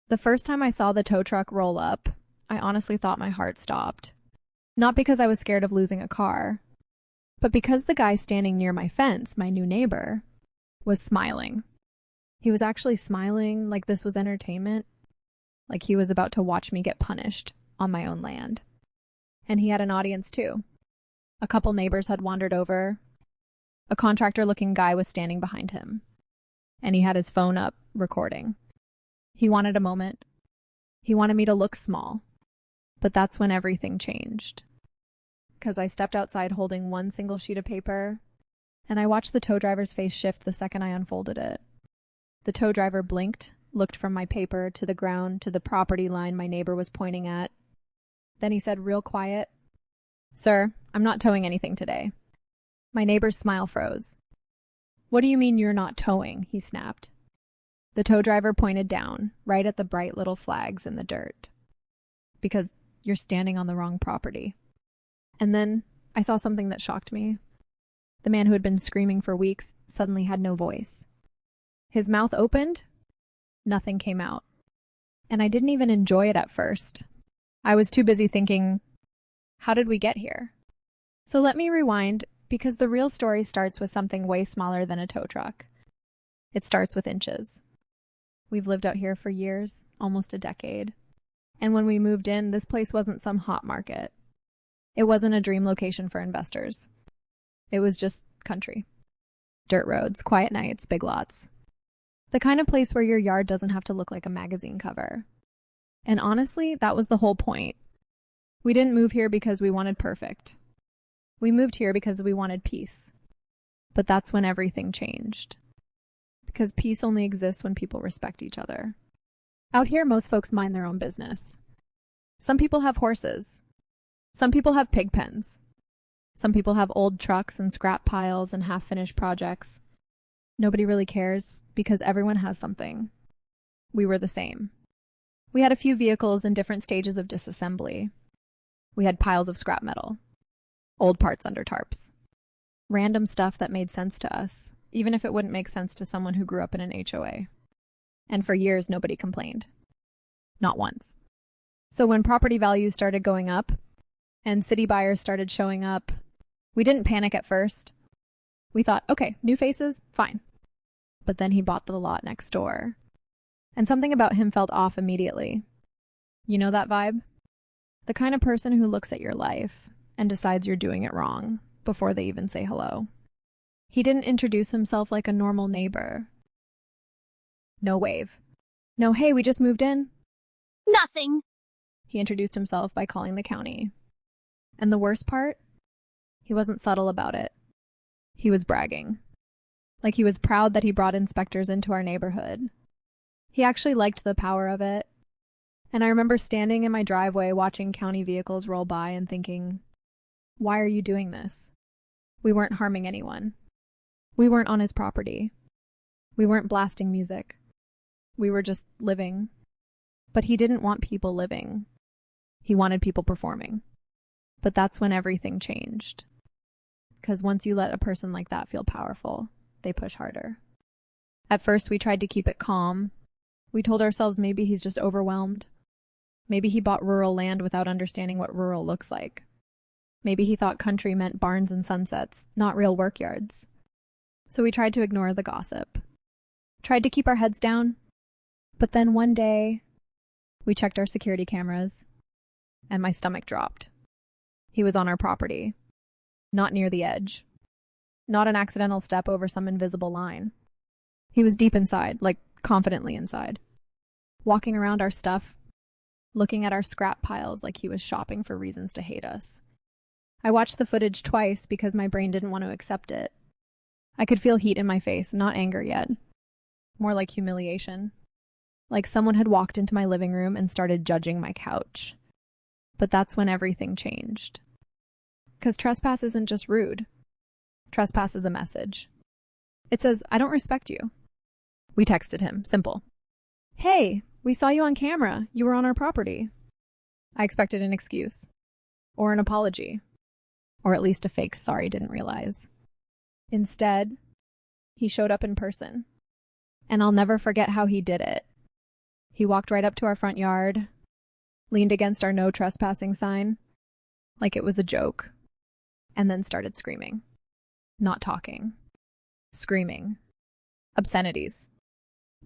The first time I saw the tow truck roll up, I honestly thought my heart stopped. Not because I was scared of losing a car, but because the guy standing near my fence, my new neighbor, was smiling. He was actually smiling like this was entertainment, like he was about to watch me get punished on my own land. And he had an audience too. A couple neighbors had wandered over. A contractor-looking guy was standing behind him, and he had his phone up, recording. He wanted a moment. He wanted me to look small. But that's when everything changed. Because I stepped outside holding one single sheet of paper, and I watched the tow driver's face shift the second I unfolded it. The tow driver blinked, looked from my paper to the ground to the property line my neighbor was pointing at. Then he said real quiet, "Sir, I'm not towing anything today." My neighbor's smile froze. "What do you mean you're not towing?" he snapped. The tow driver pointed down, right at the bright little flags in the dirt. "Because you're standing on the wrong property." And then I saw something that shocked me. The man who had been screaming for weeks suddenly had no voice. His mouth opened, nothing came out. And I didn't even enjoy it at first. I was too busy thinking, how did we get here? So let me rewind, because the real story starts with something way smaller than a tow truck. It starts with inches. We've lived out here for years, almost a decade. And when we moved in, this place wasn't some hot market. It wasn't a dream location for investors. It was just country. Dirt roads, quiet nights, big lots. The kind of place where your yard doesn't have to look like a magazine cover. And honestly, that was the whole point. We didn't move here because we wanted perfect. We moved here because we wanted peace. But that's when everything changed. Because peace only exists when people respect each other. Out here, most folks mind their own business. Some people have horses. Some people have pig pens. Some people have old trucks and scrap piles and half-finished projects. Nobody really cares because everyone has something. We were the same. We had a few vehicles in different stages of disassembly. We had piles of scrap metal, old parts under tarps, random stuff that made sense to us, even if it wouldn't make sense to someone who grew up in an HOA. And for years, nobody complained. Not once. So when property values started going up and city buyers started showing up, we didn't panic at first. We thought, okay, new faces, fine. But then he bought the lot next door. And something about him felt off immediately. You know that vibe? The kind of person who looks at your life and decides you're doing it wrong before they even say hello. He didn't introduce himself like a normal neighbor. No wave. No, hey, we just moved in. Nothing. He introduced himself by calling the county. And the worst part? He wasn't subtle about it. He was bragging. Like he was proud that he brought inspectors into our neighborhood. He actually liked the power of it. And I remember standing in my driveway watching county vehicles roll by and thinking, why are you doing this? We weren't harming anyone. We weren't on his property. We weren't blasting music. We were just living. But he didn't want people living. He wanted people performing. But that's when everything changed. Because once you let a person like that feel powerful, they push harder. At first, we tried to keep it calm. We told ourselves maybe he's just overwhelmed. Maybe he bought rural land without understanding what rural looks like. Maybe he thought country meant barns and sunsets, not real work yards. So we tried to ignore the gossip. Tried to keep our heads down. But then one day, we checked our security cameras, and my stomach dropped. He was on our property. Not near the edge. Not an accidental step over some invisible line. He was deep inside, like confidently inside. Walking around our stuff, looking at our scrap piles like he was shopping for reasons to hate us. I watched the footage twice because my brain didn't want to accept it. I could feel heat in my face, not anger yet. More like humiliation. Like someone had walked into my living room and started judging my couch. But that's when everything changed. Because trespass isn't just rude. Trespass is a message. It says, I don't respect you. We texted him, simple. Hey, we saw you on camera. You were on our property. I expected an excuse. Or an apology. Or at least a fake sorry, didn't realize. Instead, he showed up in person. And I'll never forget how he did it. He walked right up to our front yard, leaned against our no trespassing sign, like it was a joke, and then started screaming. Not talking. Screaming. Obscenities.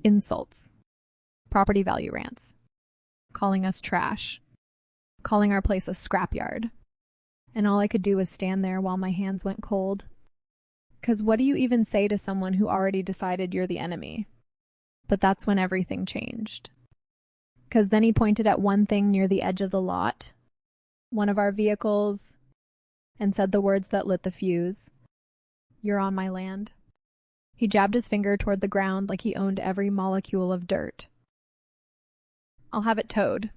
Insults. Property value rants. Calling us trash. Calling our place a scrapyard. And all I could do was stand there while my hands went cold. 'Cause what do you even say to someone who already decided you're the enemy? But that's when everything changed. 'Cause then he pointed at one thing near the edge of the lot, one of our vehicles, and said the words that lit the fuse. You're on my land. He jabbed his finger toward the ground like he owned every molecule of dirt. I'll have it towed.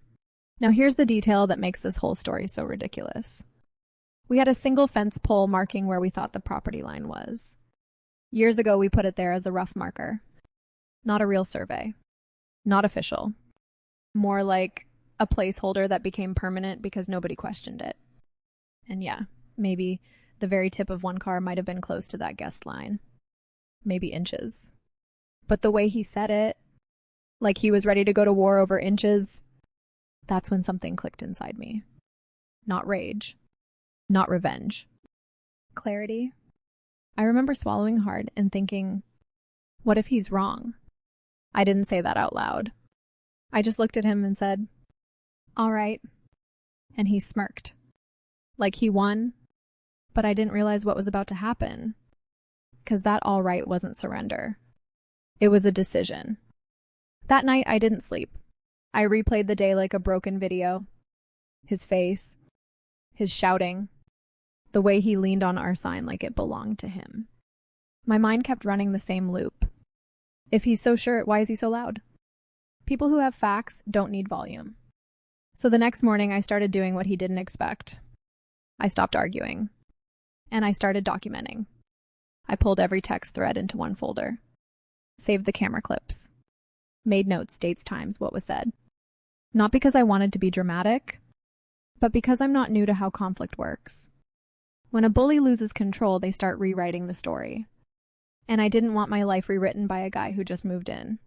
Now here's the detail that makes this whole story so ridiculous. We had a single fence pole marking where we thought the property line was. Years ago, we put it there as a rough marker. Not a real survey. Not official. More like a placeholder that became permanent because nobody questioned it. And yeah, maybe the very tip of one car might have been close to that guest line. Maybe inches. But the way he said it, like he was ready to go to war over inches, that's when something clicked inside me. Not rage. Not revenge. Clarity. I remember swallowing hard and thinking, what if he's wrong? I didn't say that out loud. I just looked at him and said, all right. And he smirked. Like he won, but I didn't realize what was about to happen. 'Cause that all right wasn't surrender. It was a decision. That night I didn't sleep. I replayed the day like a broken video. His face, his shouting, the way he leaned on our sign like it belonged to him. My mind kept running the same loop. If he's so sure, why is he so loud? People who have facts don't need volume. So the next morning I started doing what he didn't expect. I stopped arguing. And I started documenting. I pulled every text thread into one folder. Saved the camera clips. Made notes, dates, times, what was said. Not because I wanted to be dramatic, but because I'm not new to how conflict works. When a bully loses control, they start rewriting the story. And I didn't want my life rewritten by a guy who just moved in.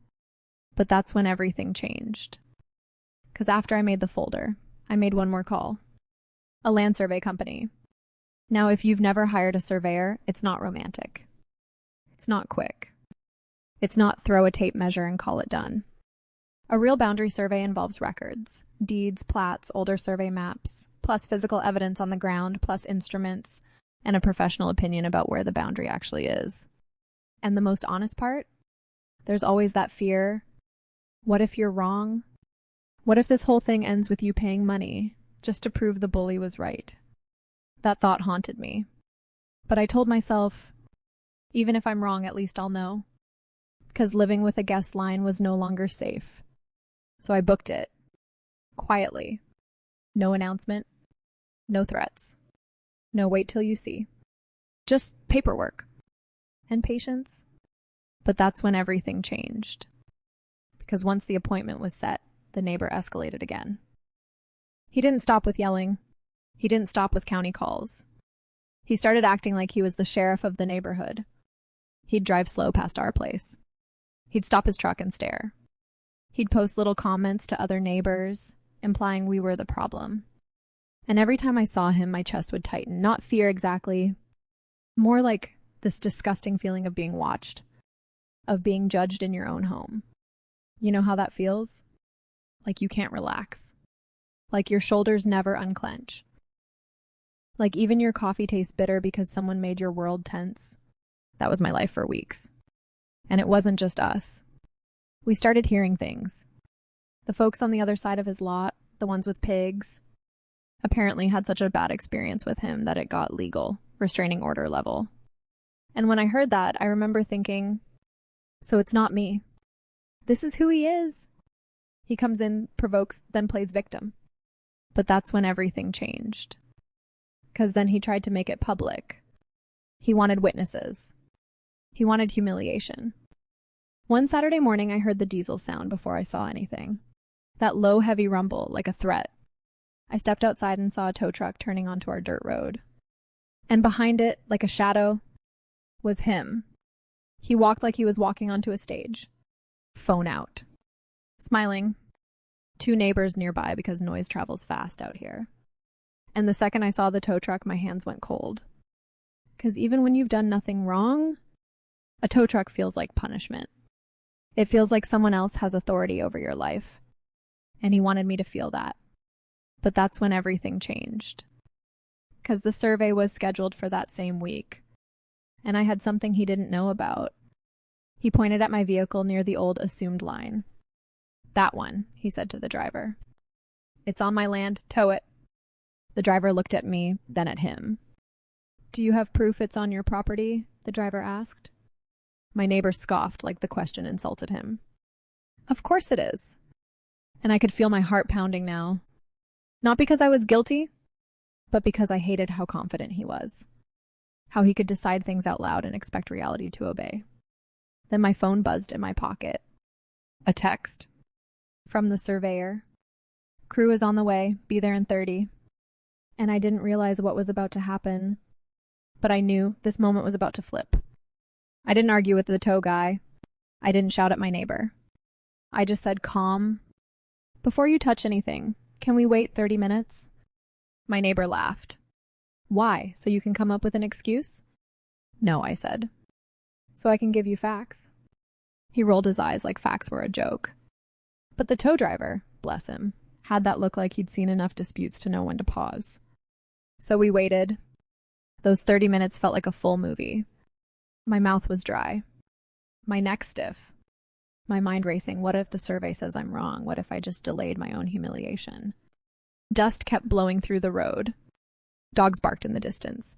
But that's when everything changed. 'Cause after I made the folder, I made one more call. A land survey company. Now, if you've never hired a surveyor, it's not romantic. It's not quick. It's not throw a tape measure and call it done. A real boundary survey involves records, deeds, plats, older survey maps, plus physical evidence on the ground, plus instruments, and a professional opinion about where the boundary actually is. And the most honest part? There's always that fear. What if you're wrong? What if this whole thing ends with you paying money just to prove the bully was right? That thought haunted me. But I told myself, even if I'm wrong, at least I'll know. 'Cause living with a guest line was no longer safe. So I booked it. Quietly. No announcement. No threats. No wait till you see. Just paperwork. And patience. But that's when everything changed. Because once the appointment was set, the neighbor escalated again. He didn't stop with yelling. He didn't stop with county calls. He started acting like he was the sheriff of the neighborhood. He'd drive slow past our place. He'd stop his truck and stare. He'd post little comments to other neighbors, implying we were the problem. And every time I saw him, my chest would tighten. Not fear exactly. More like this disgusting feeling of being watched. Of being judged in your own home. You know how that feels? Like you can't relax. Like your shoulders never unclench. Like even your coffee tastes bitter because someone made your world tense. That was my life for weeks. And it wasn't just us. We started hearing things. The folks on the other side of his lot, the ones with pigs, apparently had such a bad experience with him that it got legal, restraining order level. And when I heard that, I remember thinking, so it's not me. This is who he is. He comes in, provokes, then plays victim. But that's when everything changed. 'Cause then he tried to make it public. He wanted witnesses. He wanted humiliation. One Saturday morning, I heard the diesel sound before I saw anything. That low, heavy rumble, like a threat. I stepped outside and saw a tow truck turning onto our dirt road. And behind it, like a shadow, was him. He walked like he was walking onto a stage. Phone out. smiling. 2 neighbors nearby because noise travels fast out here. And the second I saw the tow truck, my hands went cold. Because even when you've done nothing wrong, a tow truck feels like punishment. It feels like someone else has authority over your life. And he wanted me to feel that. But that's when everything changed. Because the survey was scheduled for that same week. And I had something he didn't know about. He pointed at my vehicle near the old assumed line. That one, he said to the driver. It's on my land, tow it. The driver looked at me, then at him. Do you have proof it's on your property? The driver asked. My neighbor scoffed like the question insulted him. Of course it is. And I could feel my heart pounding now. Not because I was guilty, but because I hated how confident he was. How he could decide things out loud and expect reality to obey. Then my phone buzzed in my pocket. A text. From the surveyor. Crew is on the way, be there in 30. And I didn't realize what was about to happen. But I knew this moment was about to flip. I didn't argue with the tow guy. I didn't shout at my neighbor. I just said calm. Before you touch anything, can we wait 30 minutes? My neighbor laughed. Why? So you can come up with an excuse? No, I said. So I can give you facts. He rolled his eyes like facts were a joke. But the tow driver, bless him, had that look like he'd seen enough disputes to know when to pause. So we waited. Those 30 minutes felt like a full movie. My mouth was dry. My neck stiff. My mind racing. What if the survey says I'm wrong? What if I just delayed my own humiliation? Dust kept blowing through the road. Dogs barked in the distance.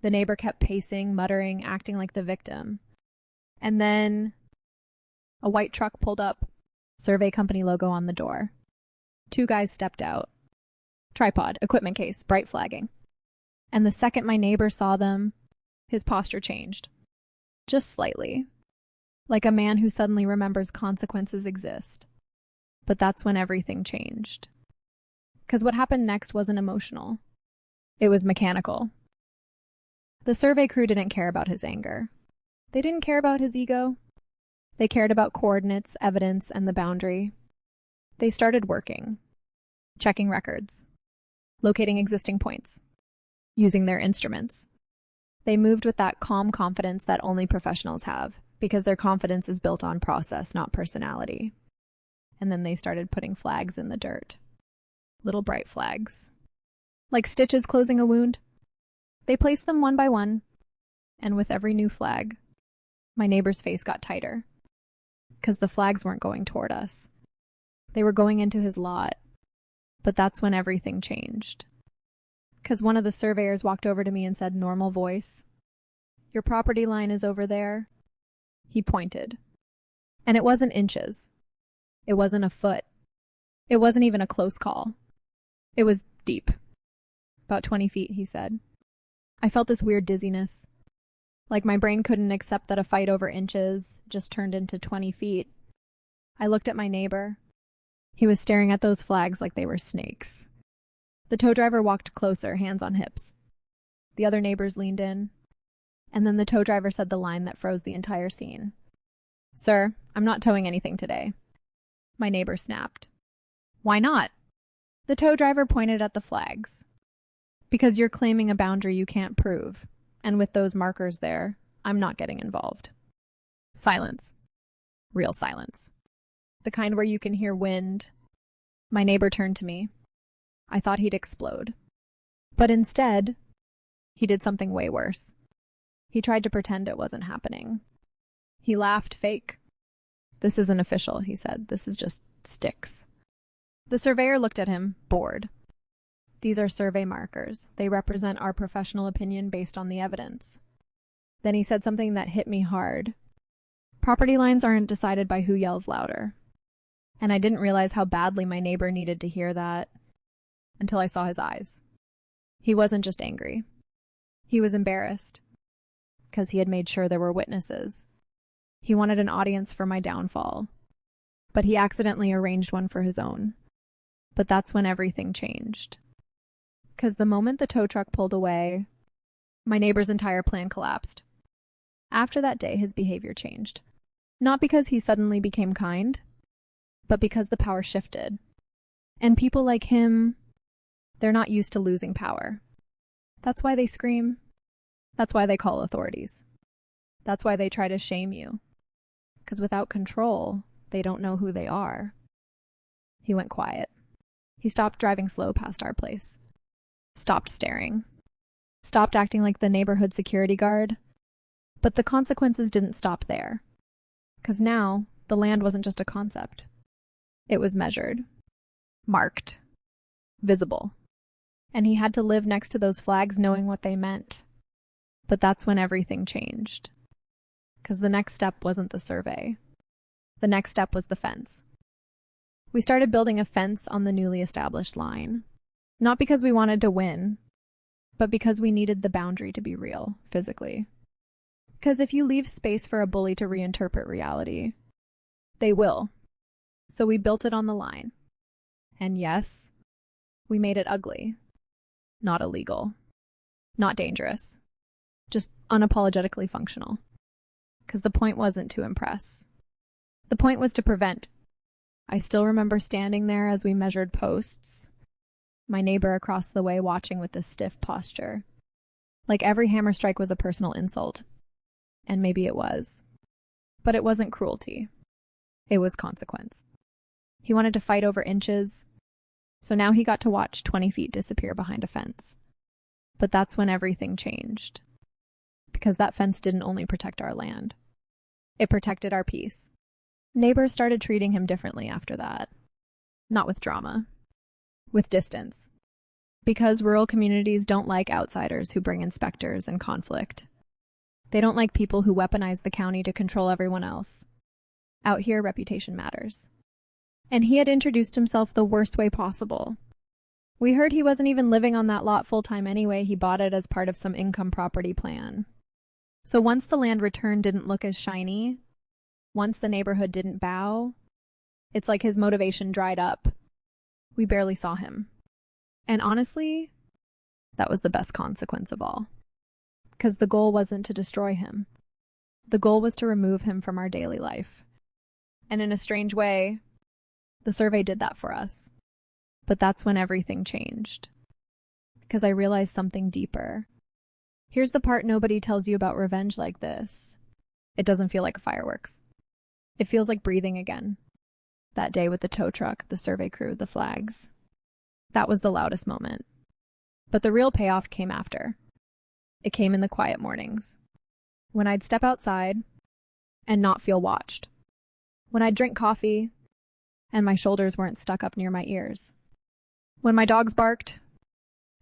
The neighbor kept pacing, muttering, acting like the victim. And then a white truck pulled up. Survey company logo on the door. 2 guys stepped out. Tripod, equipment case, bright flagging. And the second my neighbor saw them, his posture changed. Just slightly. Like a man who suddenly remembers consequences exist. But that's when everything changed. Because what happened next wasn't emotional. It was mechanical. The survey crew didn't care about his anger. They didn't care about his ego. They cared about coordinates, evidence, and the boundary. They started working. Checking records. Locating existing points. Using their instruments. They moved with that calm confidence that only professionals have, because their confidence is built on process, not personality. And then they started putting flags in the dirt. Little bright flags. Like stitches closing a wound. They placed them one by one, and with every new flag, my neighbor's face got tighter. Because the flags weren't going toward us. They were going into his lot. But that's when everything changed. Because one of the surveyors walked over to me and said, normal voice, your property line is over there. He pointed. And it wasn't inches. It wasn't a foot. It wasn't even a close call. It was deep. About 20 feet, he said. I felt this weird dizziness. Like my brain couldn't accept that a fight over inches just turned into 20 feet. I looked at my neighbor. He was staring at those flags like they were snakes. The tow driver walked closer, hands on hips. The other neighbors leaned in. And then the tow driver said the line that froze the entire scene. Sir, I'm not towing anything today. My neighbor snapped. Why not? The tow driver pointed at the flags. Because you're claiming a boundary you can't prove. And with those markers there, I'm not getting involved. Silence. Real silence. The kind where you can hear wind. My neighbor turned to me. I thought he'd explode. But instead, he did something way worse. He tried to pretend it wasn't happening. He laughed fake. This isn't official, he said. This is just sticks. The surveyor looked at him, bored. These are survey markers. They represent our professional opinion based on the evidence. Then he said something that hit me hard. Property lines aren't decided by who yells louder. And I didn't realize how badly my neighbor needed to hear that until I saw his eyes. He wasn't just angry. He was embarrassed because he had made sure there were witnesses. He wanted an audience for my downfall, but he accidentally arranged one for his own. But that's when everything changed. Because the moment the tow truck pulled away, my neighbor's entire plan collapsed. After that day, his behavior changed. Not because he suddenly became kind, but because the power shifted. And people like him, they're not used to losing power. That's why they scream. That's why they call authorities. That's why they try to shame you. Because without control, they don't know who they are. He went quiet. He stopped driving slow past our place. Stopped staring. Stopped acting like the neighborhood security guard. But the consequences didn't stop there. Because now, the land wasn't just a concept. It was measured. Marked. Visible. And he had to live next to those flags knowing what they meant. But that's when everything changed. Because the next step wasn't the survey. The next step was the fence. We started building a fence on the newly established line. Not because we wanted to win, but because we needed the boundary to be real, physically. Because if you leave space for a bully to reinterpret reality, they will. So we built it on the line. And yes, we made it ugly. Not illegal. Not dangerous. Just unapologetically functional. Because the point wasn't to impress. The point was to prevent. I still remember standing there as we measured posts, my neighbor across the way watching with this stiff posture. Like every hammer strike was a personal insult. And maybe it was. But it wasn't cruelty. It was consequence. He wanted to fight over inches, so now he got to watch 20 feet disappear behind a fence. But that's when everything changed. Because that fence didn't only protect our land. It protected our peace. Neighbors started treating him differently after that. Not with drama. With distance. Because rural communities don't like outsiders who bring inspectors and conflict. They don't like people who weaponize the county to control everyone else. Out here, reputation matters. And he had introduced himself the worst way possible. We heard he wasn't even living on that lot full-time anyway. He bought it as part of some income property plan. So once the land return didn't look as shiny, once the neighborhood didn't bow, it's like his motivation dried up. We barely saw him. And honestly, that was the best consequence of all. Because the goal wasn't to destroy him. The goal was to remove him from our daily life. And in a strange way, the survey did that for us. But that's when everything changed. Because I realized something deeper. Here's the part nobody tells you about revenge like this. It doesn't feel like fireworks. It feels like breathing again. That day with the tow truck, the survey crew, the flags. That was the loudest moment. But the real payoff came after. It came in the quiet mornings. When I'd step outside and not feel watched. When I'd drink coffee and my shoulders weren't stuck up near my ears. When my dogs barked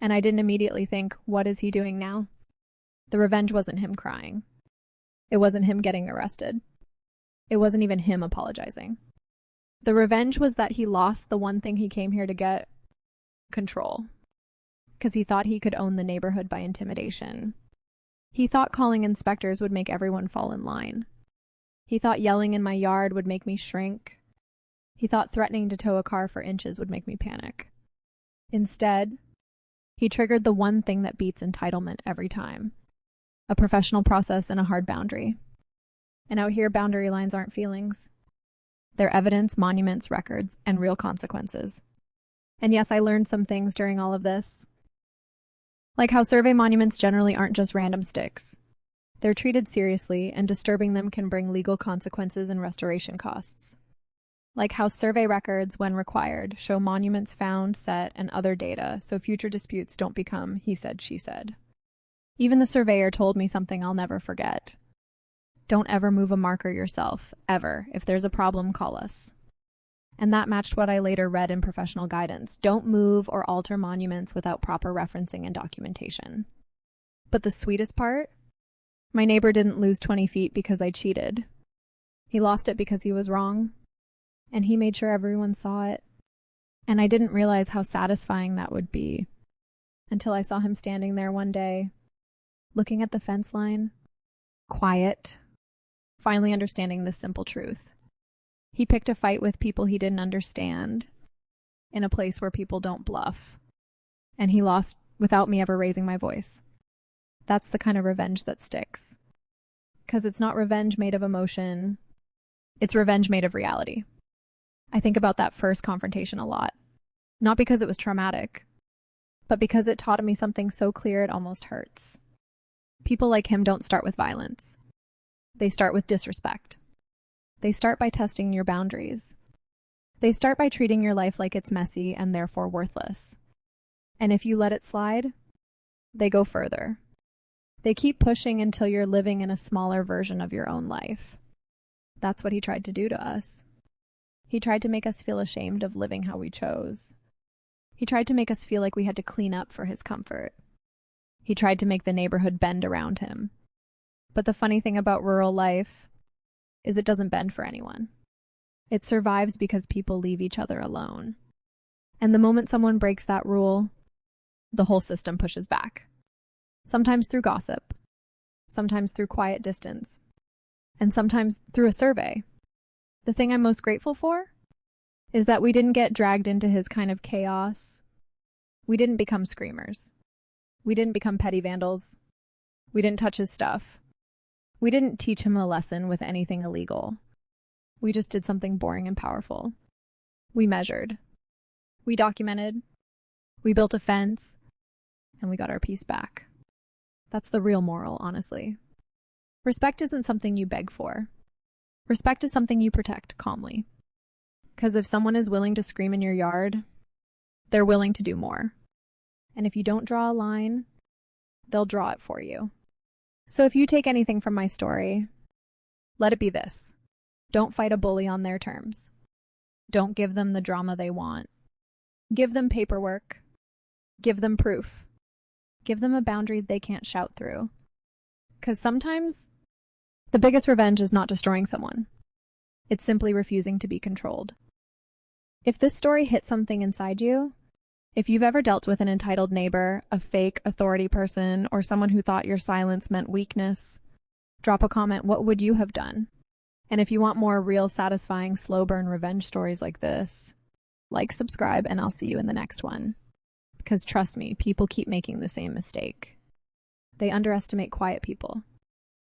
and I didn't immediately think, what is he doing now? The revenge wasn't him crying. It wasn't him getting arrested. It wasn't even him apologizing. The revenge was that he lost the one thing he came here to get: control. Because he thought he could own the neighborhood by intimidation. He thought calling inspectors would make everyone fall in line. He thought yelling in my yard would make me shrink. He thought threatening to tow a car for inches would make me panic. Instead, he triggered the one thing that beats entitlement every time: a professional process and a hard boundary. And out here, boundary lines aren't feelings. They're evidence, monuments, records, and real consequences. And yes, I learned some things during all of this. Like how survey monuments generally aren't just random sticks. They're treated seriously, and disturbing them can bring legal consequences and restoration costs. Like how survey records, when required, show monuments found, set, and other data, so future disputes don't become he said, she said. Even the surveyor told me something I'll never forget. Don't ever move a marker yourself, ever. If there's a problem, call us. And that matched what I later read in professional guidance. Don't move or alter monuments without proper referencing and documentation. But the sweetest part? My neighbor didn't lose 20 feet because I cheated. He lost it because he was wrong. And he made sure everyone saw it. And I didn't realize how satisfying that would be until I saw him standing there one day, looking at the fence line, quiet, finally understanding this simple truth. He picked a fight with people he didn't understand in a place where people don't bluff. And he lost without me ever raising my voice. That's the kind of revenge that sticks. Because it's not revenge made of emotion. It's revenge made of reality. I think about that first confrontation a lot, not because it was traumatic, but because it taught me something so clear it almost hurts. People like him don't start with violence. They start with disrespect. They start by testing your boundaries. They start by treating your life like it's messy and therefore worthless. And if you let it slide, they go further. They keep pushing until you're living in a smaller version of your own life. That's what he tried to do to us. He tried to make us feel ashamed of living how we chose. He tried to make us feel like we had to clean up for his comfort. He tried to make the neighborhood bend around him. But the funny thing about rural life is it doesn't bend for anyone. It survives because people leave each other alone. And the moment someone breaks that rule, the whole system pushes back. Sometimes through gossip, sometimes through quiet distance, and sometimes through a survey. The thing I'm most grateful for is that we didn't get dragged into his kind of chaos. We didn't become screamers. We didn't become petty vandals. We didn't touch his stuff. We didn't teach him a lesson with anything illegal. We just did something boring and powerful. We measured. We documented. We built a fence. And we got our peace back. That's the real moral, honestly. Respect isn't something you beg for. Respect is something you protect calmly. Because if someone is willing to scream in your yard, they're willing to do more. And if you don't draw a line, they'll draw it for you. So if you take anything from my story, let it be this. Don't fight a bully on their terms. Don't give them the drama they want. Give them paperwork. Give them proof. Give them a boundary they can't shout through. Because sometimes the biggest revenge is not destroying someone. It's simply refusing to be controlled. If this story hit something inside you, if you've ever dealt with an entitled neighbor, a fake authority person, or someone who thought your silence meant weakness, drop a comment. What would you have done? And if you want more real, satisfying, slow burn revenge stories like this, like, subscribe, and I'll see you in the next one. Because trust me, people keep making the same mistake. They underestimate quiet people.